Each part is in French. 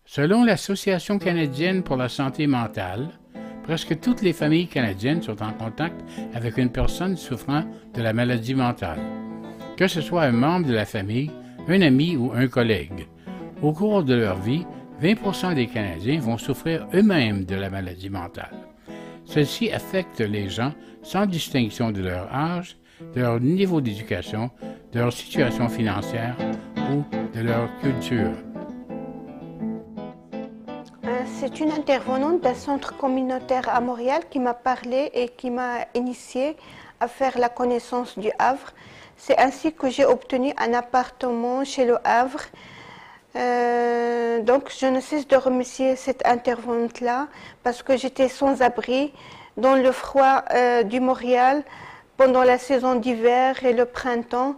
Selon l'Association canadienne pour la santé mentale, presque toutes les familles canadiennes sont en contact avec une personne souffrant de la maladie mentale, que ce soit un membre de la famille, un ami ou un collègue. Au cours de leur vie, 20% des Canadiens vont souffrir eux-mêmes de la maladie mentale. Ceci affecte les gens sans distinction de leur âge, de leur niveau d'éducation, de leur situation financière ou de leur culture. C'est une intervenante d'un centre communautaire à Montréal qui m'a parlé et qui m'a initiée à faire la connaissance du Havre. C'est ainsi que j'ai obtenu un appartement chez le Havre. Donc je ne cesse de remercier cette intervenante-là parce que j'étais sans abri dans le froid du Montréal pendant la saison d'hiver et le printemps.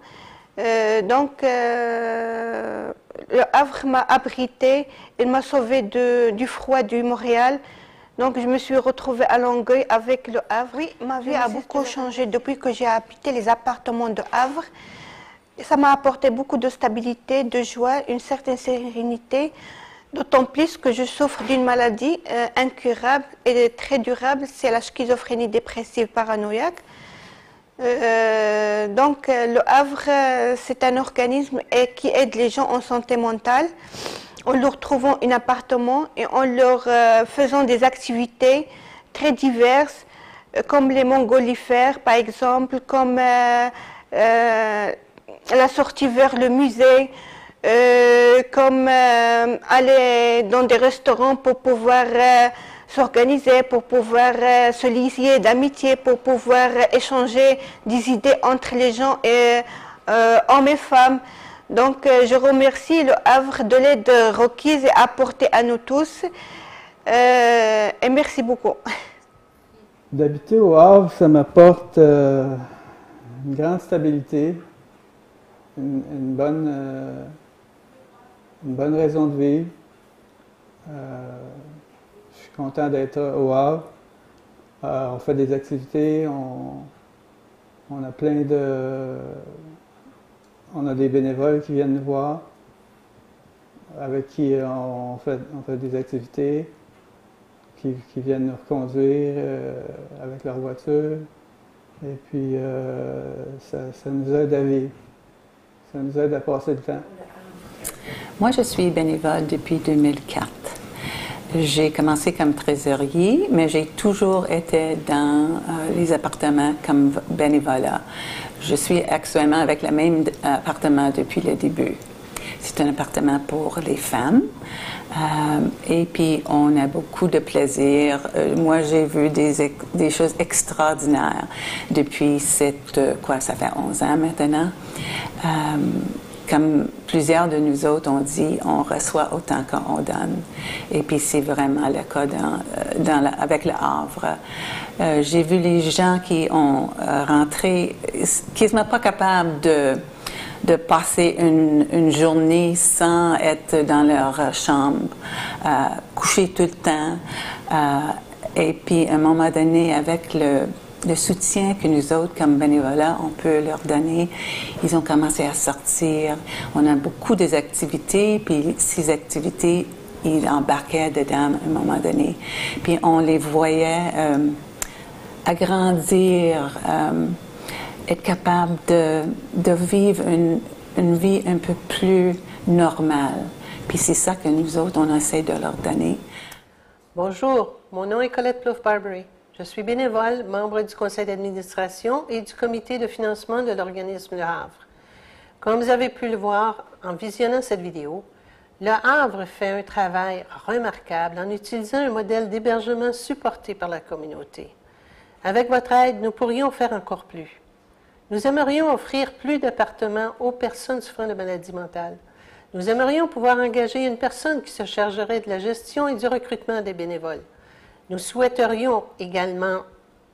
Le Havre m'a abrité, il m'a sauvé du froid du Montréal. Donc je me suis retrouvée à Longueuil avec le Havre. Oui, ma vie a beaucoup changé depuis que j'ai habité les appartements de Havre. Ça m'a apporté beaucoup de stabilité, de joie, une certaine sérénité, d'autant plus que je souffre d'une maladie incurable et très durable, c'est la schizophrénie dépressive paranoïaque. Le Havre, c'est un organisme qui aide les gens en santé mentale en leur trouvant un appartement et en leur faisant des activités très diverses, comme les mongolifères par exemple, comme la sortie vers le musée, comme aller dans des restaurants pour pouvoir s'organiser, pour pouvoir se lier d'amitié, pour pouvoir échanger des idées entre les gens, et hommes et femmes. Donc je remercie le Havre de l'aide requise et apportée à nous tous. Et merci beaucoup. D'habiter au Havre, ça m'apporte une grande stabilité, une bonne raison de vivre. Je suis content d'être au Havre. On fait des activités, on a on a des bénévoles qui viennent nous voir, avec qui on fait des activités, qui viennent nous reconduire avec leur voiture. Et puis ça nous aide à vivre, ça nous aide à passer le temps. Moi, je suis bénévole depuis 2004. J'ai commencé comme trésorier, mais j'ai toujours été dans les appartements comme bénévolat. Je suis actuellement avec le même appartement depuis le début. C'est un appartement pour les femmes. Et puis, on a beaucoup de plaisir. Moi, j'ai vu des choses extraordinaires depuis ça fait 11 ans maintenant. Comme plusieurs de nous autres ont dit, on reçoit autant qu'on donne. Et puis, c'est vraiment le cas avec le Havre. J'ai vu les gens qui ont rentré, qui ne sont pas capables de passer une journée sans être dans leur chambre, coucher tout le temps. Et puis, à un moment donné, avec le soutien que nous autres, comme bénévolat, on peut leur donner, ils ont commencé à sortir. On a beaucoup des activités, puis ces activités, ils embarquaient dedans à un moment donné. Puis on les voyait agrandir, être capable de vivre une vie un peu plus normale. Puis c'est ça que nous autres, on essaie de leur donner. Bonjour, mon nom est Colette Plouffe-Barbary. Je suis bénévole, membre du conseil d'administration et du comité de financement de l'organisme Le Havre. Comme vous avez pu le voir en visionnant cette vidéo, Le Havre fait un travail remarquable en utilisant un modèle d'hébergement supporté par la communauté. Avec votre aide, nous pourrions faire encore plus. Nous aimerions offrir plus d'appartements aux personnes souffrant de maladies mentales. Nous aimerions pouvoir engager une personne qui se chargerait de la gestion et du recrutement des bénévoles. Nous souhaiterions également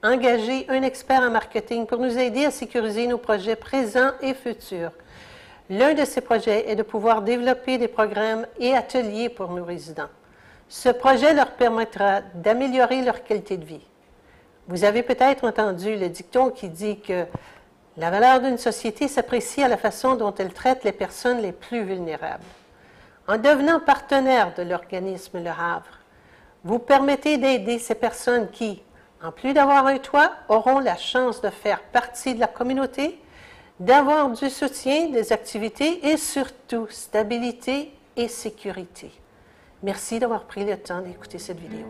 engager un expert en marketing pour nous aider à sécuriser nos projets présents et futurs. L'un de ces projets est de pouvoir développer des programmes et ateliers pour nos résidents. Ce projet leur permettra d'améliorer leur qualité de vie. Vous avez peut-être entendu le dicton qui dit que la valeur d'une société s'apprécie à la façon dont elle traite les personnes les plus vulnérables. En devenant partenaire de l'organisme Le Havre, vous permettez d'aider ces personnes qui, en plus d'avoir un toit, auront la chance de faire partie de la communauté, d'avoir du soutien, des activités et surtout stabilité et sécurité. Merci d'avoir pris le temps d'écouter cette vidéo.